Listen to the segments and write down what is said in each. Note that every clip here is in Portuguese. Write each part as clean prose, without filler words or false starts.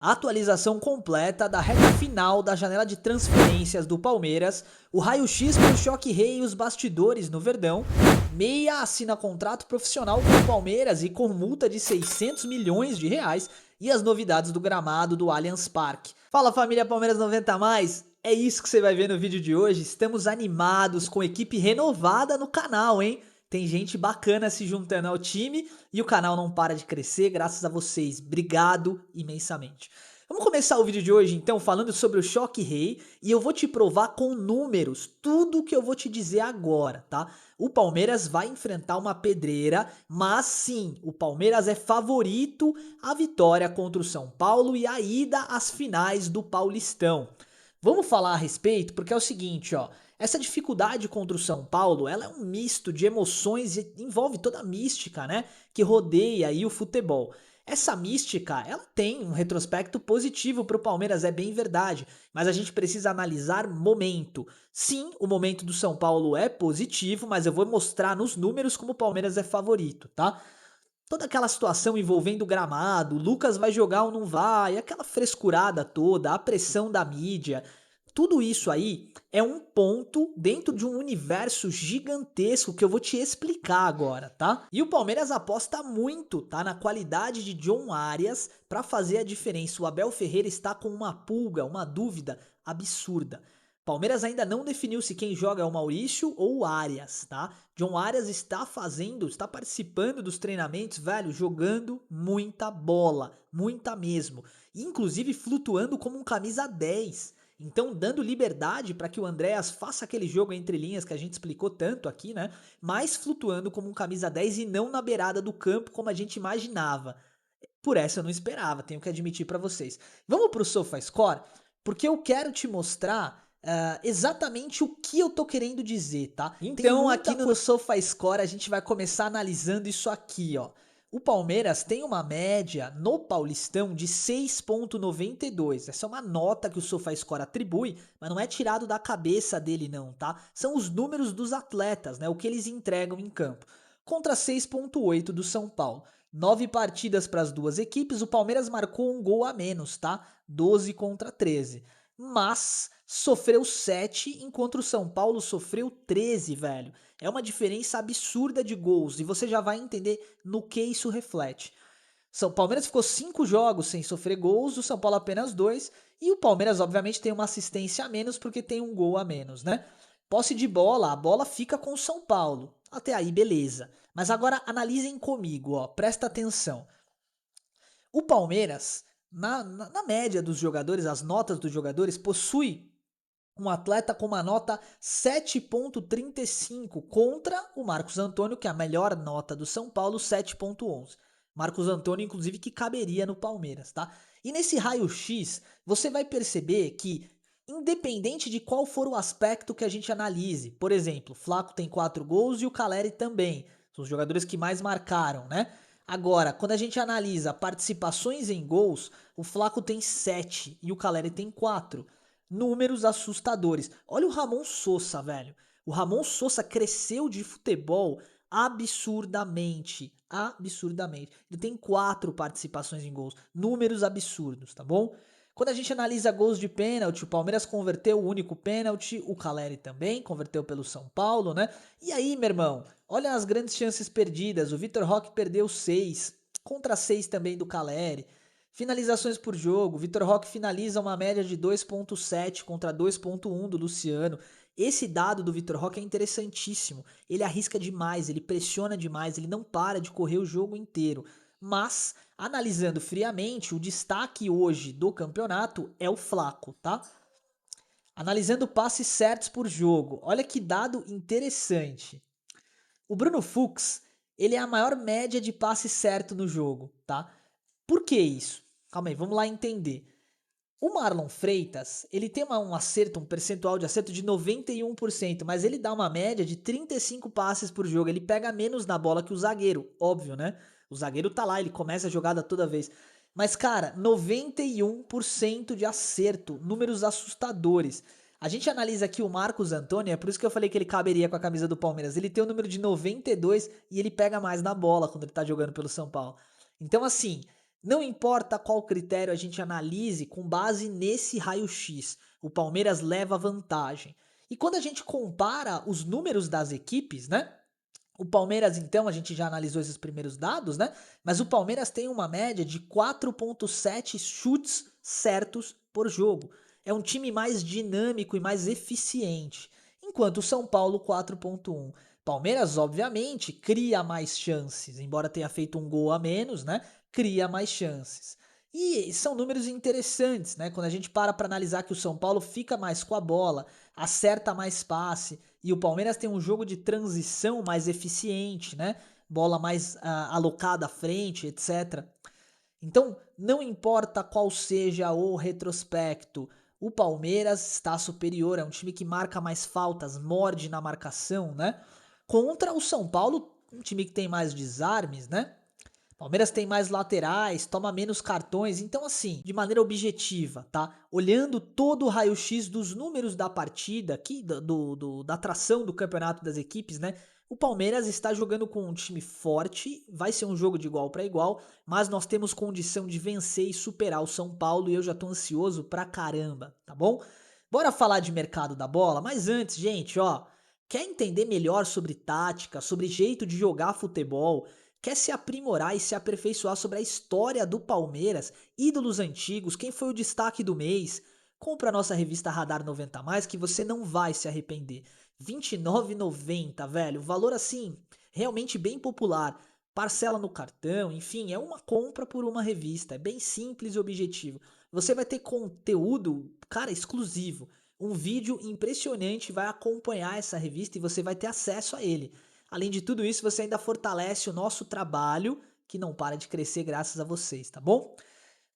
A atualização completa da reta final da janela de transferências do Palmeiras, o raio-x pro Choque Rei e os bastidores no Verdão, Meia assina contrato profissional com o Palmeiras e com multa de 600 milhões de reais e as novidades do gramado do Allianz Parque. Fala família Palmeiras 90 mais, é isso que você vai ver no vídeo de hoje. Estamos animados com equipe renovada no canal, hein? Tem gente bacana se juntando ao time e o canal não para de crescer graças a vocês. Obrigado imensamente. Vamos começar o vídeo de hoje então falando sobre o Choque Rei e eu vou te provar com números tudo o que eu vou te dizer agora, tá? O Palmeiras vai enfrentar uma pedreira, mas sim, o Palmeiras é favorito à vitória contra o São Paulo e a ida às finais do Paulistão. Vamos falar a respeito porque é o seguinte, ó. Essa dificuldade contra o São Paulo, ela é um misto de emoções e envolve toda a mística, né, que rodeia aí o futebol. Essa mística, ela tem um retrospecto positivo para o Palmeiras, é bem verdade, mas a gente precisa analisar momento. Sim, o momento do São Paulo é positivo, mas eu vou mostrar nos números como o Palmeiras é favorito, tá? Toda aquela situação envolvendo o gramado, o Lucas vai jogar ou não vai, aquela frescurada toda, a pressão da mídia, tudo isso aí é um ponto dentro de um universo gigantesco que eu vou te explicar agora, tá? E o Palmeiras aposta muito, tá, na qualidade de John Arias para fazer a diferença. O Abel Ferreira está com uma pulga, uma dúvida absurda. Palmeiras ainda não definiu se quem joga é o Maurício ou o Arias, tá? John Arias está participando dos treinamentos, velho, jogando muita bola, muita mesmo. Inclusive flutuando como um camisa 10. Então, dando liberdade para que o Andréas faça aquele jogo entre linhas que a gente explicou tanto aqui, né? Mas flutuando como um camisa 10 e não na beirada do campo como a gente imaginava. Por essa eu não esperava, tenho que admitir para vocês. Vamos pro SofaScore, porque eu quero te mostrar exatamente o que eu tô querendo dizer, tá? Então, aqui no SofaScore a gente vai começar analisando isso aqui, ó. O Palmeiras tem uma média no Paulistão de 6,92. Essa é uma nota que o SofaScore atribui, mas não é tirado da cabeça dele não, tá? São os números dos atletas, né? O que eles entregam em campo. Contra 6,8 do São Paulo. 9 partidas para as duas equipes, o Palmeiras marcou um gol a menos, tá? 12 contra 13. Mas sofreu 7, enquanto o São Paulo sofreu 13, velho. É uma diferença absurda de gols e você já vai entender no que isso reflete. São Palmeiras ficou 5 jogos sem sofrer gols, o São Paulo apenas 2 e o Palmeiras obviamente tem uma assistência a menos porque tem um gol a menos, né? Posse de bola, a bola fica com o São Paulo. Até aí, beleza. Mas agora analisem comigo, ó, presta atenção. O Palmeiras, na média dos jogadores, as notas dos jogadores, possui um atleta com uma nota 7,35 contra o Marcos Antônio, que é a melhor nota do São Paulo, 7,11. Marcos Antônio, inclusive, que caberia no Palmeiras, tá? E nesse raio-x, você vai perceber que, independente de qual for o aspecto que a gente analise, por exemplo, Flaco tem 4 gols e o Caleri também, são os jogadores que mais marcaram, né? Agora, quando a gente analisa participações em gols, o Flaco tem 7 e o Caleri tem 4. Números assustadores. Olha o Ramon Sosa, velho. O Ramon Sosa cresceu de futebol absurdamente. Absurdamente. Ele tem 4 participações em gols. Números absurdos, tá bom? Quando a gente analisa gols de pênalti, o Palmeiras converteu o único pênalti, o Caleri também converteu pelo São Paulo, né? E aí, meu irmão, olha as grandes chances perdidas. O Vitor Roque perdeu 6, contra 6 também do Caleri. Finalizações por jogo, Vitor Roque finaliza uma média de 2,7 contra 2,1 do Luciano. Esse dado do Vitor Roque é interessantíssimo. Ele arrisca demais, ele pressiona demais, ele não para de correr o jogo inteiro. Mas, analisando friamente, o destaque hoje do campeonato é o Flaco, tá? Analisando passes certos por jogo, olha que dado interessante. O Bruno Fux, ele é a maior média de passe certo no jogo, tá? Por que isso? Calma aí, vamos lá entender. O Marlon Freitas, ele tem um acerto, um percentual de acerto de 91%, mas ele dá uma média de 35 passes por jogo. Ele pega menos na bola que o zagueiro, óbvio, né? O zagueiro tá lá, ele começa a jogada toda vez. Mas, cara, 91% de acerto, números assustadores. A gente analisa aqui o Marcos Antônio, é por isso que eu falei que ele caberia com a camisa do Palmeiras. Ele tem o número de 92 e ele pega mais na bola quando ele tá jogando pelo São Paulo. Então, assim, Não importa qual critério a gente analise com base nesse raio-x, o Palmeiras leva vantagem. E quando a gente compara os números das equipes, né? O Palmeiras, então, a gente já analisou esses primeiros dados, né? Mas o Palmeiras tem uma média de 4,7 chutes certos por jogo. É um time mais dinâmico e mais eficiente. Enquanto o São Paulo, 4,1. Palmeiras, obviamente, cria mais chances, embora tenha feito um gol a menos, né? Cria mais chances. E são números interessantes, né? Quando a gente para analisar que o São Paulo fica mais com a bola, acerta mais passe, e o Palmeiras tem um jogo de transição mais eficiente, né? Bola mais alocada à frente, etc. Então, não importa qual seja o retrospecto, o Palmeiras está superior, é um time que marca mais faltas, morde na marcação, né? Contra o São Paulo, um time que tem mais desarmes, né? Palmeiras tem mais laterais, toma menos cartões, então assim, de maneira objetiva, tá? Olhando todo o raio-x dos números da partida, aqui, da atração do campeonato das equipes, né? O Palmeiras está jogando com um time forte, vai ser um jogo de igual para igual, mas nós temos condição de vencer e superar o São Paulo e eu já tô ansioso pra caramba, tá bom? Bora falar de mercado da bola, mas antes, gente, ó, quer entender melhor sobre tática, sobre jeito de jogar futebol? Quer se aprimorar e se aperfeiçoar sobre a história do Palmeiras, ídolos antigos, quem foi o destaque do mês? Compra a nossa revista Radar 90 Mais que você não vai se arrepender. R$ 29,90, velho. Valor assim, realmente bem popular. Parcela no cartão, enfim, é uma compra por uma revista. É bem simples e objetivo. Você vai ter conteúdo, cara, exclusivo. Um vídeo impressionante vai acompanhar essa revista e você vai ter acesso a ele. Além de tudo isso, você ainda fortalece o nosso trabalho, que não para de crescer graças a vocês, tá bom?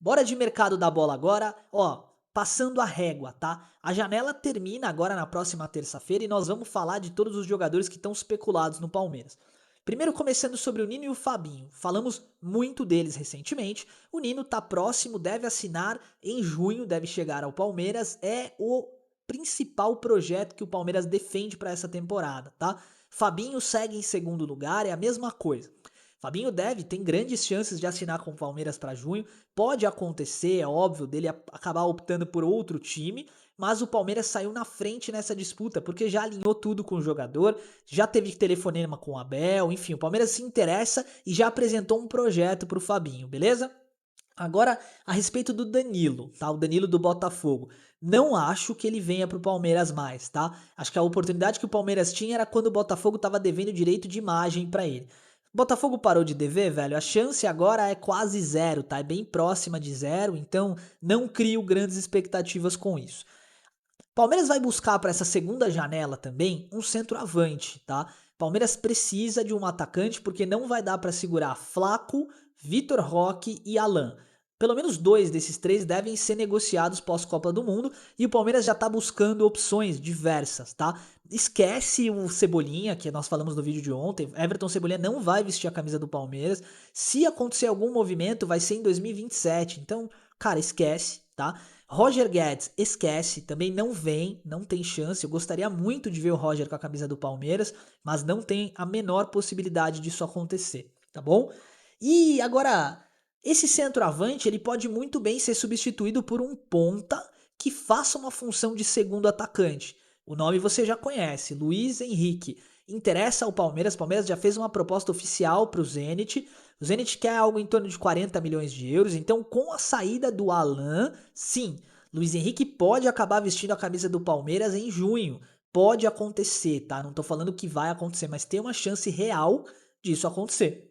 Bora de mercado da bola agora, ó, passando a régua, tá? A janela termina agora na próxima terça-feira e nós vamos falar de todos os jogadores que estão especulados no Palmeiras. Primeiro começando sobre o Nino e o Fabinho. Falamos muito deles recentemente. O Nino tá próximo, deve assinar em junho, deve chegar ao Palmeiras. É o principal projeto que o Palmeiras defende para essa temporada, tá? Fabinho segue em segundo lugar, é a mesma coisa. Fabinho tem grandes chances de assinar com o Palmeiras para junho. Pode acontecer, é óbvio, dele acabar optando por outro time, mas o Palmeiras saiu na frente nessa disputa, porque já alinhou tudo com o jogador, já teve telefonema com o Abel, enfim, o Palmeiras se interessa e já apresentou um projeto pro Fabinho, beleza? Agora, a respeito do Danilo, tá? O Danilo do Botafogo. Não acho que ele venha pro Palmeiras mais, tá? Acho que a oportunidade que o Palmeiras tinha era quando o Botafogo tava devendo direito de imagem pra ele. Botafogo parou de dever, velho. A chance agora é quase zero, tá? É bem próxima de zero, então não crio grandes expectativas com isso. Palmeiras vai buscar para essa segunda janela também um centroavante, tá? Palmeiras precisa de um atacante porque não vai dar para segurar Flaco, Vitor Roque e Alan. Pelo menos dois desses três devem ser negociados pós-Copa do Mundo e o Palmeiras já tá buscando opções diversas, tá? Esquece o Cebolinha, que nós falamos no vídeo de ontem. Everton Cebolinha não vai vestir a camisa do Palmeiras. Se acontecer algum movimento, vai ser em 2027. Então, cara, esquece, tá? Roger Guedes, esquece, também não vem, não tem chance. Eu gostaria muito de ver o Roger com a camisa do Palmeiras, mas não tem a menor possibilidade disso acontecer, tá bom? E agora, esse centroavante, ele pode muito bem ser substituído por um ponta que faça uma função de segundo atacante. O nome você já conhece, Luiz Henrique. Interessa ao Palmeiras, o Palmeiras já fez uma proposta oficial para o Zenit. O Zenit quer algo em torno de 40 milhões de euros, então com a saída do Alan, sim, Luiz Henrique pode acabar vestindo a camisa do Palmeiras em junho. Pode acontecer, tá? Não tô falando que vai acontecer, mas tem uma chance real disso acontecer.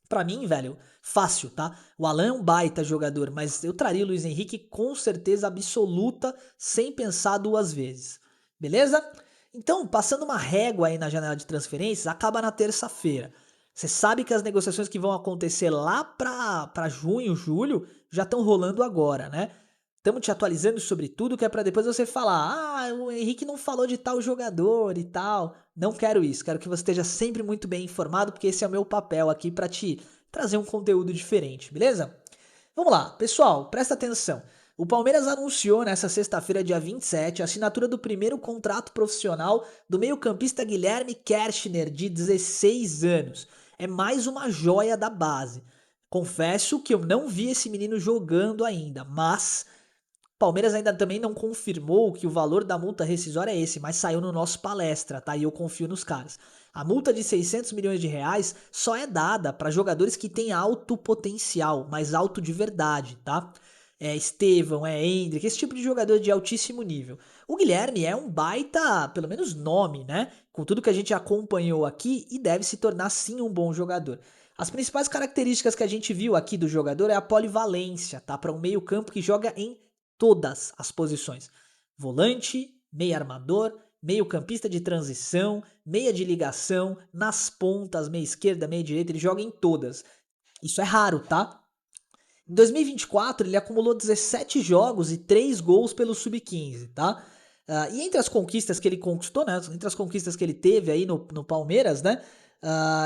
Pra mim, velho, fácil, tá? O Alan é um baita jogador, mas eu traria o Luiz Henrique com certeza absoluta, sem pensar duas vezes. Beleza? Então, passando uma régua aí na janela de transferências, acaba na terça-feira. Você sabe que as negociações que vão acontecer lá pra junho, julho, já estão rolando agora, né? Estamos te atualizando sobre tudo, que é pra depois você falar: ah, o Henrique não falou de tal jogador e tal. Não quero isso, quero que você esteja sempre muito bem informado, porque esse é o meu papel aqui pra te trazer um conteúdo diferente, beleza? Vamos lá, pessoal, presta atenção. O Palmeiras anunciou nessa sexta-feira, dia 27, a assinatura do primeiro contrato profissional do meio-campista Guilherme Kershner, de 16 anos. É mais uma joia da base. Confesso que eu não vi esse menino jogando ainda, mas Palmeiras ainda também não confirmou que o valor da multa rescisória é esse, mas saiu no nosso palestra, tá? E eu confio nos caras. A multa de 600 milhões de reais só é dada para jogadores que têm alto potencial, mas alto de verdade, tá? É Estevão, é Endrick, esse tipo de jogador de altíssimo nível. O Guilherme é um baita, pelo menos nome, né? Com tudo que a gente acompanhou aqui e deve se tornar sim um bom jogador. As principais características que a gente viu aqui do jogador é a polivalência, tá? Para um meio-campo que joga em todas as posições. Volante, meia armador, meio-campista de transição, meia de ligação, nas pontas, meia esquerda, meia direita, ele joga em todas. Isso é raro, tá? Em 2024, ele acumulou 17 jogos e 3 gols pelo Sub-15, tá? E entre as conquistas que ele conquistou, né? Entre as conquistas que ele teve aí no Palmeiras, né?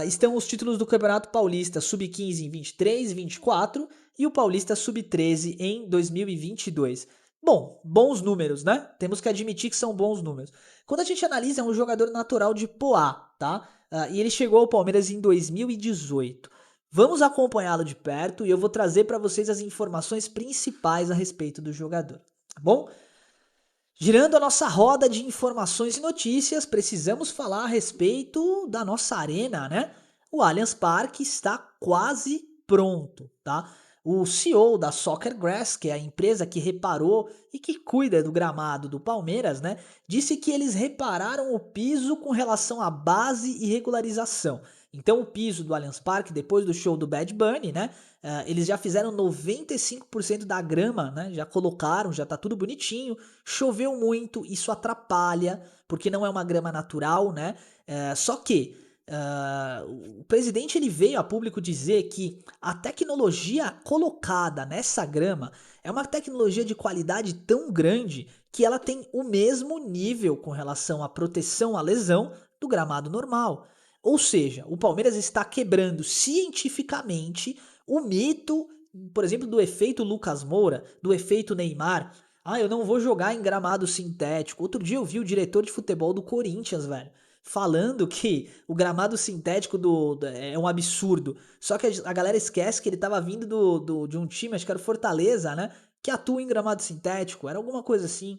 Estão os títulos do Campeonato Paulista Sub-15 em 23 e 24 e o Paulista Sub-13 em 2022. Bom, bons números, né? Temos que admitir que são bons números. Quando a gente analisa, é um jogador natural de Poá, tá? E ele chegou ao Palmeiras em 2018. Vamos acompanhá-lo de perto e eu vou trazer para vocês as informações principais a respeito do jogador, tá bom? Girando a nossa roda de informações e notícias, precisamos falar a respeito da nossa arena, né? O Allianz Parque está quase pronto, tá? O CEO da Soccer Grass, que é a empresa que reparou e que cuida do gramado do Palmeiras, né, disse que eles repararam o piso com relação à base e regularização. Então o piso do Allianz Parque, depois do show do Bad Bunny, né, eles já fizeram 95% da grama, né, já colocaram, já tá tudo bonitinho. Choveu muito, isso atrapalha, porque não é uma grama natural, né? Só que o presidente ele veio a público dizer que a tecnologia colocada nessa grama é uma tecnologia de qualidade tão grande que ela tem o mesmo nível com relação à proteção à lesão do gramado normal. Ou seja, o Palmeiras está quebrando cientificamente o mito, por exemplo, do efeito Lucas Moura, do efeito Neymar. Eu não vou jogar em gramado sintético. Outro dia eu vi o diretor de futebol do Corinthians, velho, falando que o gramado sintético é um absurdo. Só que a galera esquece que ele tava vindo de um time, acho que era o Fortaleza, né? Que atua em gramado sintético. Era alguma coisa assim.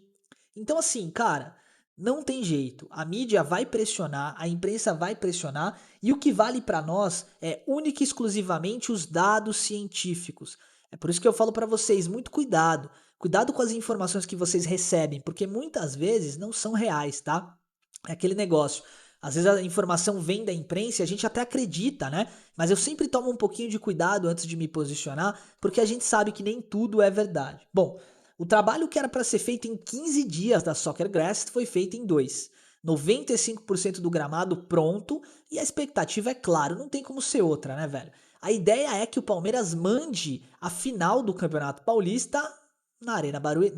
Então, assim, cara, não tem jeito. A mídia vai pressionar, a imprensa vai pressionar, e o que vale pra nós é única e exclusivamente os dados científicos. É por isso que eu falo pra vocês, muito cuidado. Cuidado com as informações que vocês recebem, porque muitas vezes não são reais, tá? É aquele negócio. Às vezes a informação vem da imprensa e a gente até acredita, né? Mas eu sempre tomo um pouquinho de cuidado antes de me posicionar, porque a gente sabe que nem tudo é verdade. Bom, o trabalho que era para ser feito em 15 dias da Soccer Grass foi feito em 2. 95% do gramado pronto e a expectativa, é claro, não tem como ser outra, né, velho? A ideia é que o Palmeiras mande a final do Campeonato Paulista na Arena Barueri,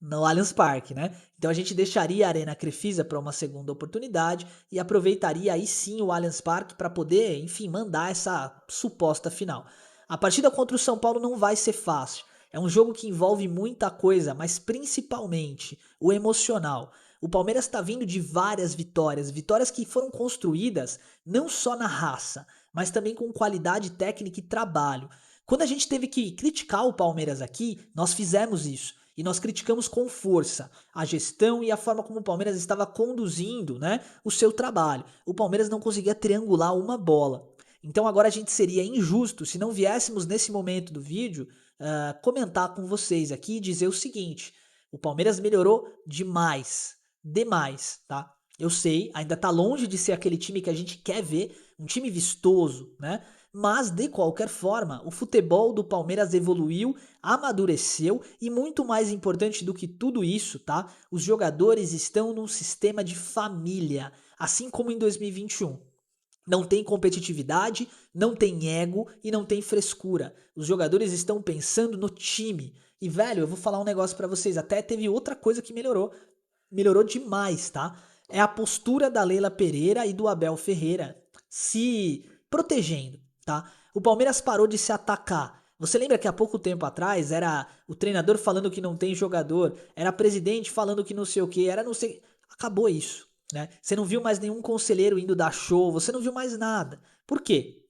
no Allianz Parque, né? Então a gente deixaria a Arena Crefisa para uma segunda oportunidade e aproveitaria aí sim o Allianz Parque para poder, enfim, mandar essa suposta final. A partida contra o São Paulo não vai ser fácil. É um jogo que envolve muita coisa, mas principalmente o emocional. O Palmeiras está vindo de várias vitórias, vitórias que foram construídas não só na raça, mas também com qualidade técnica e trabalho. Quando a gente teve que criticar o Palmeiras aqui, nós fizemos isso. E nós criticamos com força a gestão e a forma como o Palmeiras estava conduzindo, né, o seu trabalho. O Palmeiras não conseguia triangular uma bola. Então agora a gente seria injusto se não viéssemos nesse momento do vídeo comentar com vocês aqui e dizer o seguinte: o Palmeiras melhorou demais, tá? Eu sei, ainda tá longe de ser aquele time que a gente quer ver, um time vistoso, né? Mas de qualquer forma, o futebol do Palmeiras evoluiu, amadureceu e muito mais importante do que tudo isso, tá? Os jogadores estão num sistema de família, assim como em 2021. Não tem competitividade, não tem ego e não tem frescura. Os jogadores estão pensando no time. E velho, eu vou falar um negócio pra vocês, até teve outra coisa que melhorou. Melhorou demais, tá? É a postura da Leila Pereira e do Abel Ferreira se protegendo, tá? O Palmeiras parou de se atacar. Você lembra que há pouco tempo atrás era o treinador falando que não tem jogador, era presidente falando que não sei o que, era não sei. Acabou isso, né? Você não viu mais nenhum conselheiro indo dar show, você não viu mais nada. Por quê?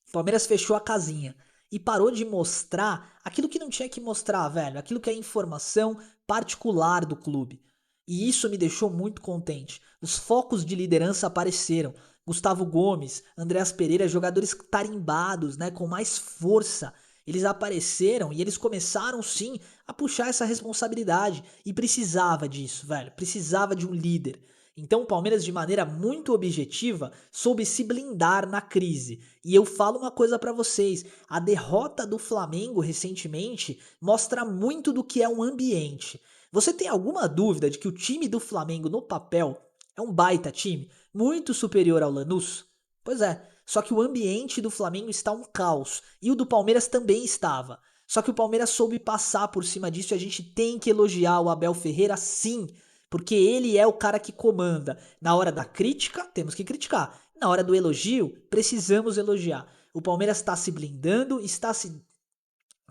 O Palmeiras fechou a casinha. e parou de mostrar aquilo que não tinha que mostrar, velho, aquilo que é informação particular do clube. E isso me deixou muito contente. Os focos de liderança apareceram. Gustavo Gomes, Andreas Pereira, jogadores tarimbados, né, com mais força. Eles apareceram e eles começaram sim a puxar essa responsabilidade e precisava disso, velho. Precisava de um líder. Então o Palmeiras, de maneira muito objetiva, soube se blindar na crise. E eu falo uma coisa pra vocês: a derrota do Flamengo recentemente mostra muito do que é um ambiente. Você tem alguma dúvida de que o time do Flamengo no papel é um baita time, muito superior ao Lanús? Pois é, só que o ambiente do Flamengo está um caos e o do Palmeiras também estava. Só que o Palmeiras soube passar por cima disso e a gente tem que elogiar o Abel Ferreira sim, porque ele é o cara que comanda. Na hora da crítica, temos que criticar. Na hora do elogio, precisamos elogiar. O Palmeiras está se blindando, está se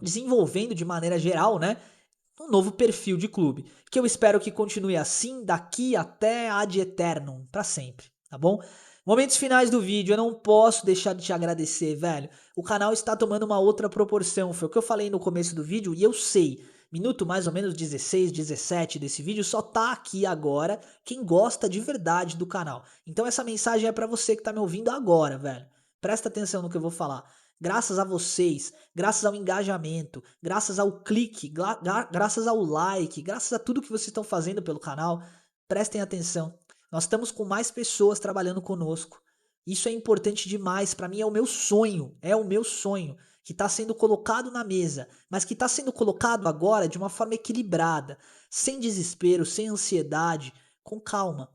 desenvolvendo de maneira geral, né? Um novo perfil de clube, que eu espero que continue assim daqui até ad eternum, pra sempre, tá bom? Momentos finais do vídeo, eu não posso deixar de te agradecer, velho. O canal está tomando uma outra proporção, foi o que eu falei no começo do vídeo e eu sei. Minuto mais ou menos 16, 17 desse vídeo só tá aqui agora quem gosta de verdade do canal. Então essa mensagem é pra você que tá me ouvindo agora, velho. Presta atenção no que eu vou falar. Graças a vocês, graças ao engajamento, graças ao clique, graças ao like, graças a tudo que vocês estão fazendo pelo canal, prestem atenção. Nós estamos com mais pessoas trabalhando conosco. Isso é importante demais, para mim é o meu sonho que está sendo colocado na mesa, mas que está sendo colocado agora de uma forma equilibrada, sem desespero, sem ansiedade, com calma.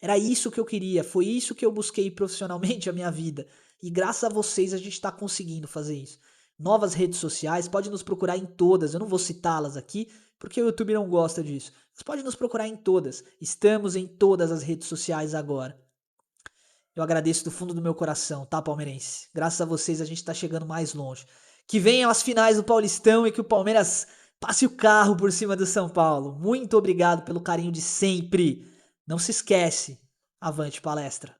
Era isso que eu queria, foi isso que eu busquei profissionalmente a minha vida. E graças a vocês a gente está conseguindo fazer isso. Novas redes sociais, pode nos procurar em todas, eu não vou citá-las aqui, porque o YouTube não gosta disso. Mas pode nos procurar em todas, estamos em todas as redes sociais agora. Eu agradeço do fundo do meu coração, tá, palmeirense? Graças a vocês a gente tá chegando mais longe. Que venham as finais do Paulistão e que o Palmeiras passe o carro por cima do São Paulo. Muito obrigado pelo carinho de sempre. Não se esquece. Avante palestra.